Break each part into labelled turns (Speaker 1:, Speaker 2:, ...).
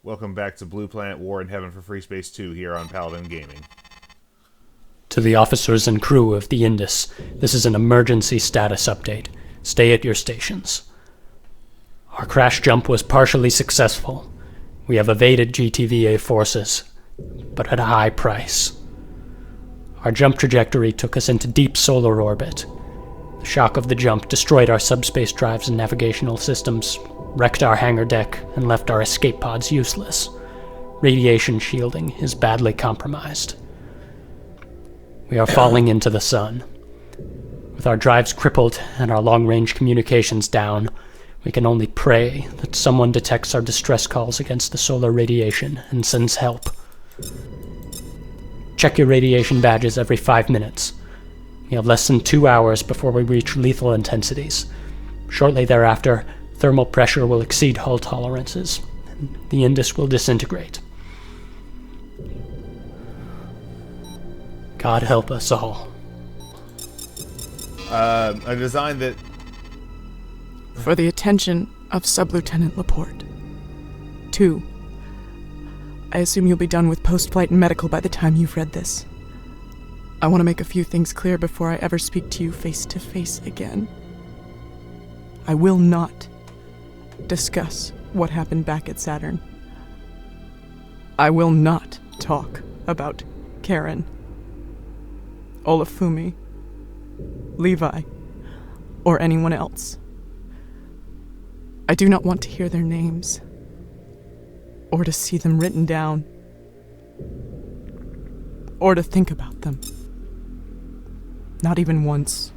Speaker 1: Welcome back to Blue Planet War in Heaven for Freespace 2 here on Paladin Gaming.
Speaker 2: To the officers and crew of the Indus, this is an emergency status update. Stay at your stations. Our crash jump was partially successful. We have evaded GTVA forces, but at a high price. Our jump trajectory took us into deep solar orbit. The shock of the jump destroyed our subspace drives and navigational systems, wrecked our hangar deck, and left our escape pods useless. Radiation shielding is badly compromised. We are falling into the sun. With our drives crippled and our long-range communications down, we can only pray that someone detects our distress calls against the solar radiation and sends help. Check your radiation badges every 5 minutes. We have less than 2 hours before we reach lethal intensities. Shortly thereafter, thermal pressure will exceed hull tolerances, and the Indus will disintegrate. God help us all.
Speaker 1: A design that...
Speaker 3: For the attention of Sublieutenant Laporte. 2. I assume you'll be done with post-flight and medical by the time you've read this. I want to make a few things clear before I ever speak to you face-to-face again. I will not discuss what happened back at Saturn. I will not talk about Karen, Olafumi, Levi, or anyone else. I do not want to hear their names, or to see them written down, or to think about them. Not even once.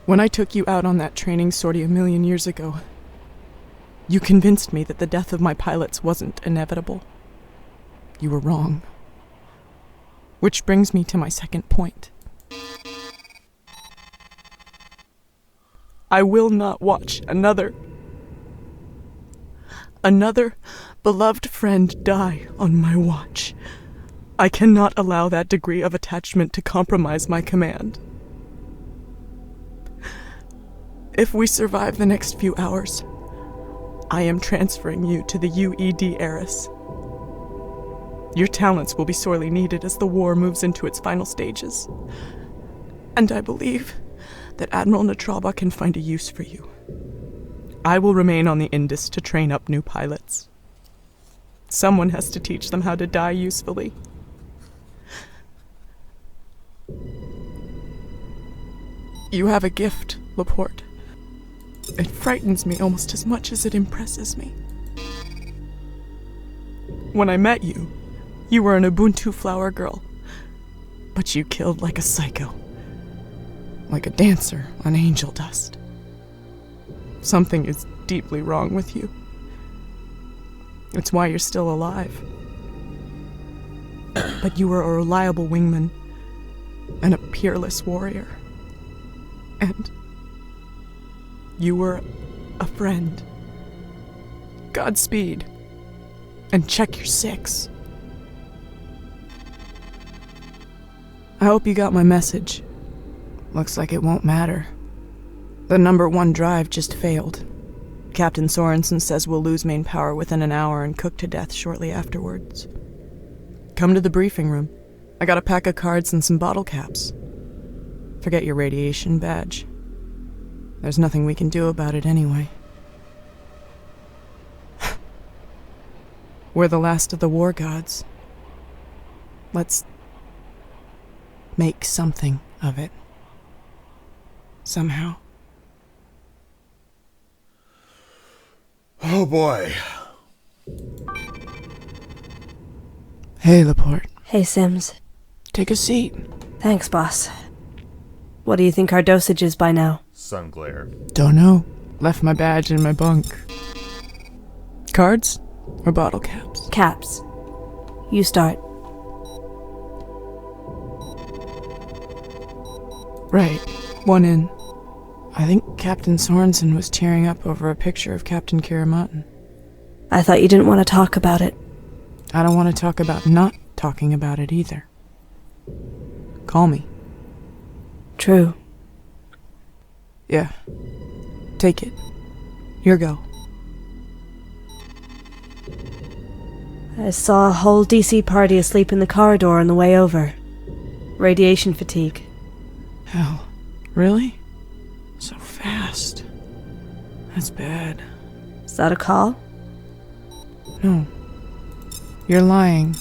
Speaker 3: When I took you out on that training sortie a million years ago, you convinced me that the death of my pilots wasn't inevitable. You were wrong. Which brings me to my second point. I will not watch another beloved friend die on my watch. I cannot allow that degree of attachment to compromise my command. If we survive the next few hours, I am transferring you to the UED Eris. Your talents will be sorely needed as the war moves into its final stages. And I believe that Admiral Natralba can find a use for you. I will remain on the Indus to train up new pilots. Someone has to teach them how to die usefully. You have a gift, Laporte. It frightens me almost as much as it impresses me. When I met you, you were an Ubuntu flower girl, but you killed like a psycho, like a dancer on angel dust. Something is deeply wrong with you. It's why you're still alive. But you were a reliable wingman and a peerless warrior. And you were a friend. Godspeed. And check your 6. I hope you got my message. Looks like it won't matter. The number 1 drive just failed. Captain Sorensen says we'll lose main power within an hour and cook to death shortly afterwards. Come to the briefing room. I got a pack of cards and some bottle caps. Forget your radiation badge. There's nothing we can do about it anyway. We're the last of the Wargods. Let's make something of it. Somehow.
Speaker 1: Oh boy.
Speaker 3: Hey, Laporte.
Speaker 4: Hey, Sims.
Speaker 3: Take a seat.
Speaker 4: Thanks, boss. What do you think our dosage is by now?
Speaker 1: Sunglare.
Speaker 3: Don't know. Left my badge in my bunk. Cards or bottle caps?
Speaker 4: Caps. You start.
Speaker 3: Right. 1 in. I think Captain Sorensen was tearing up over a picture of Captain Kiramotin.
Speaker 4: I thought you didn't want to talk about it.
Speaker 3: I don't want to talk about not talking about it either. Call me.
Speaker 4: True.
Speaker 3: Yeah. Take it. Your go.
Speaker 4: I saw a whole DC party asleep in the corridor on the way over. Radiation fatigue.
Speaker 3: Hell, really? So fast. That's bad.
Speaker 4: Is that a call?
Speaker 3: No. You're lying.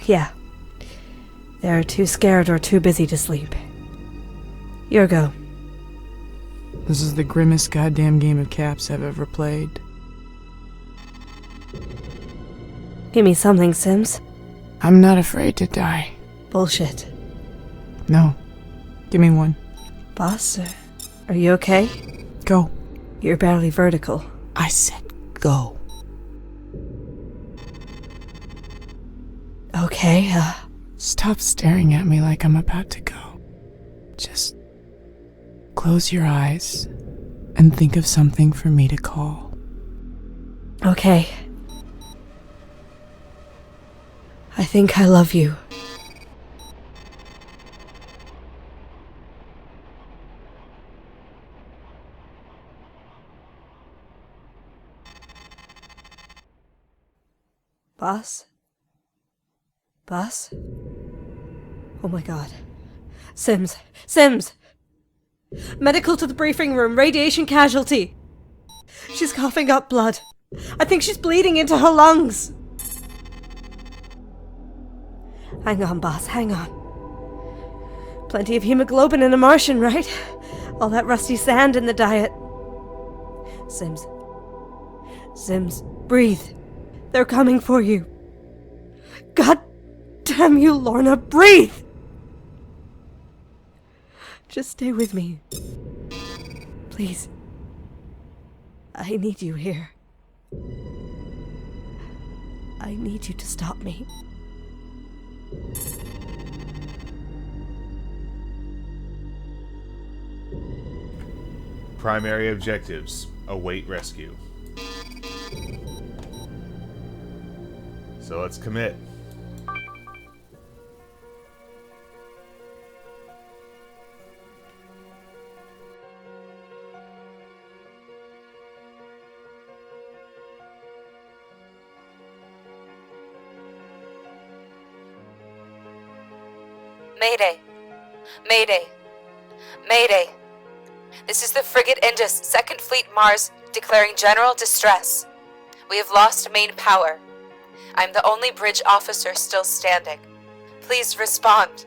Speaker 4: Yeah. They're too scared or too busy to sleep. Your go.
Speaker 3: This is the grimmest goddamn game of caps I've ever played.
Speaker 4: Give me something, Sims.
Speaker 3: I'm not afraid to die.
Speaker 4: Bullshit.
Speaker 3: No. Give me one.
Speaker 4: Boss, are you okay?
Speaker 3: Go.
Speaker 4: You're barely vertical.
Speaker 3: I said go.
Speaker 4: Okay,
Speaker 3: Stop staring at me like I'm about to go. Just close your eyes and think of something for me to call.
Speaker 4: okay. I think I love you. Boss? Boss? Oh my god. Sims! Sims! Medical to the briefing room, radiation casualty! She's coughing up blood. I think she's bleeding into her lungs! Hang on, boss, hang on. Plenty of hemoglobin in a Martian, right? All that rusty sand in the diet. Sims. Sims, breathe. They're coming for you. God damn you, Lorna, breathe! Just stay with me. Please. I need you here. I need you to stop me.
Speaker 1: Primary objectives. Await rescue. So let's commit.
Speaker 5: Mayday! Mayday! Mayday! This is the frigate Indus, 2nd Fleet Mars, declaring general distress. We have lost main power. I'm the only bridge officer still standing. Please respond.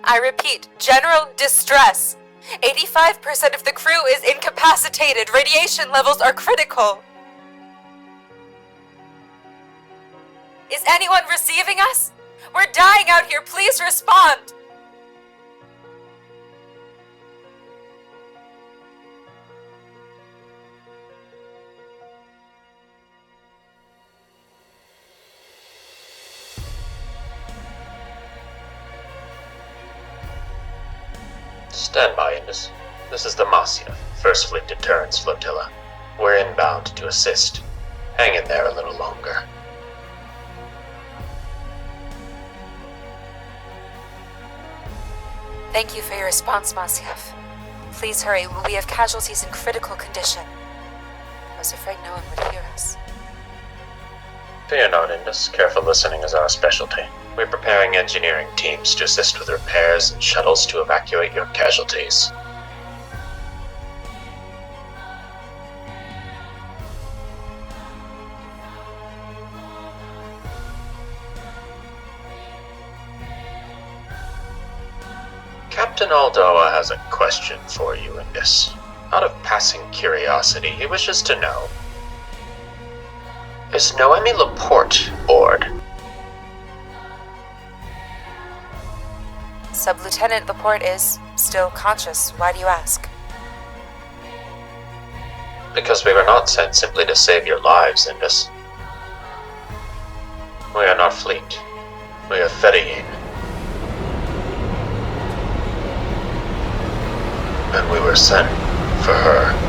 Speaker 5: I repeat, general distress. 85% of the crew is incapacitated. Radiation levels are critical. Is anyone receiving us? We're dying out here. Please respond.
Speaker 6: Stand by, Indus. This is the Marcia, 1st Fleet Deterrence Flotilla. We're inbound to assist. Hang in there a little longer.
Speaker 5: Thank you for your response, Masiev. Please hurry. We have casualties in critical condition. I was afraid no one would hear us.
Speaker 6: Fear not, Indus. Careful listening is our specialty. We're preparing engineering teams to assist with repairs and shuttles to evacuate your casualties. Captain Aldoa has a question for you, Indus. Out of passing curiosity, he wishes to know: is Noemi Laporte aboard?
Speaker 5: Sublieutenant Laporte is still conscious. Why do you ask?
Speaker 6: Because we were not sent simply to save your lives, Indus. We are not fleet. We are ferrying. And we were sent for her.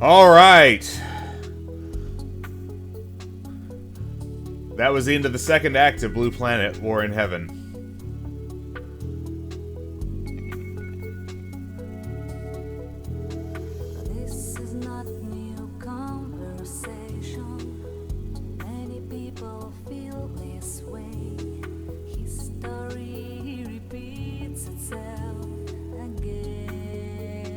Speaker 1: All right. That was the end of the 2nd act of Blue Planet, War in Heaven.
Speaker 7: myself again.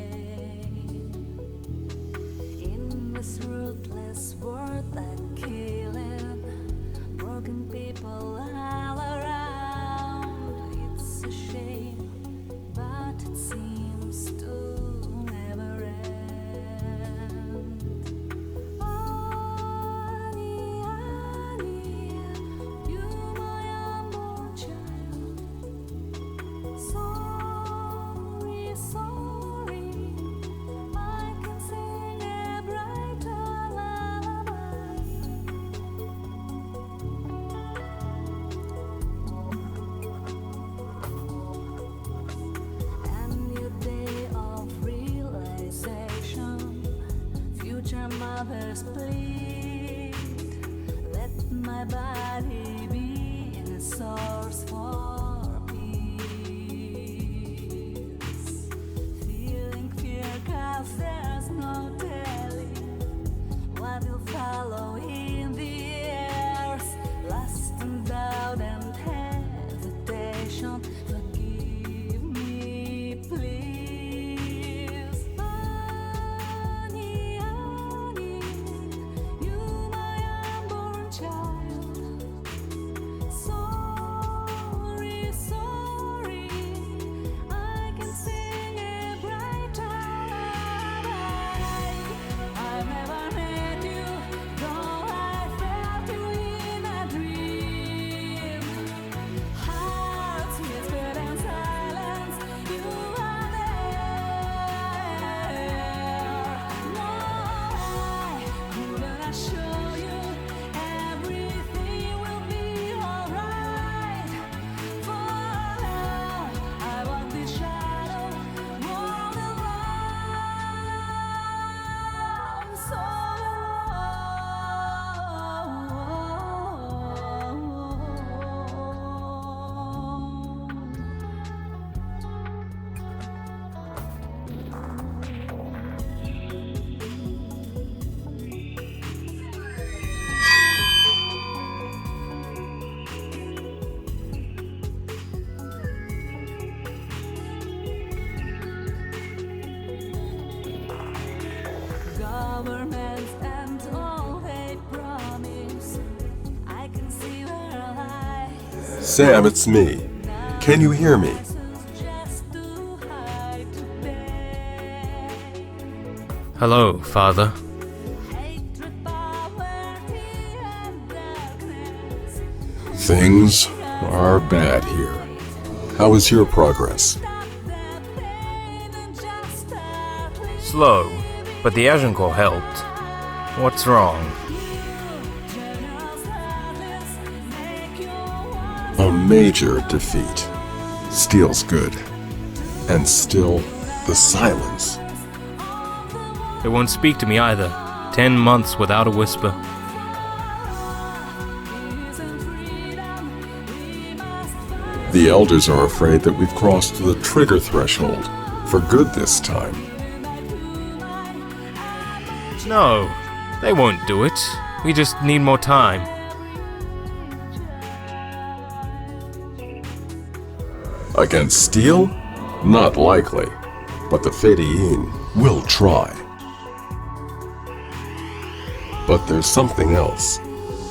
Speaker 7: In this ruthless world that killing broken people all around, it's a shame, but it seems to never end. Honey, honey, you my unborn child. Sorry, sorry, I can sing a brighter lullaby. And your day of realization, future mothers plead, let my body be a source for peace. Feeling fear 'cause there's no telling what will follow in the years. Lust and doubt and hesitation, forgive me, please. Honey, honey, you my unborn child. Sorry, sorry, I can sing a brighter lullaby. I've never met you, though I felt you in a dream. Hearts whispered in silence, you are there. No, I couldn't assure you everything will be alright. For now, I walk the shadow more than one, so governments and all they promise, I can see their lies.
Speaker 8: Sam, it's me. Can you hear me?
Speaker 7: Just too high to pay.
Speaker 9: Hello, Father.
Speaker 7: Hatred, poverty, and darkness.
Speaker 8: Things are bad here. How is your progress?
Speaker 7: Stop the pain and just start living.
Speaker 9: Slow, but the Agincourt helped. What's wrong?
Speaker 7: General's heartless, make your words
Speaker 8: A major defeat. Steel's good. And still, the silence.
Speaker 9: They won't speak to me either. 10 months without a whisper.
Speaker 7: isn't freedom. We must fight.
Speaker 8: The elders are afraid that we've crossed the trigger threshold. For good this time.
Speaker 9: No, they won't do it. We just need more time.
Speaker 8: Against Steel? Not likely. But the Fedayeen will try. But there's something else.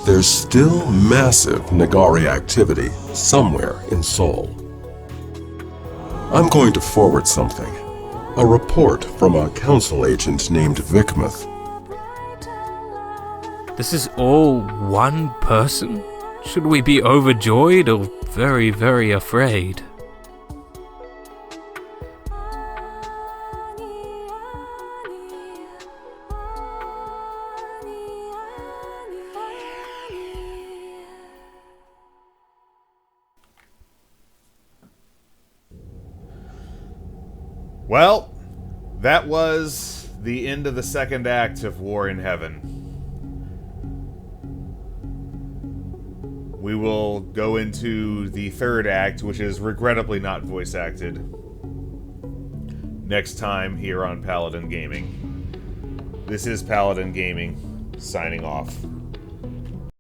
Speaker 8: There's still massive Nagari activity somewhere in Seoul. I'm going to forward something. A report from a council agent named Vikmuth.
Speaker 9: This is all one person? Should we be overjoyed or very, very afraid?
Speaker 1: Well, that was the end of the second act of War in Heaven. We will go into the third act, which is regrettably not voice acted, next time here on Paladin Gaming. This is Paladin Gaming, signing off.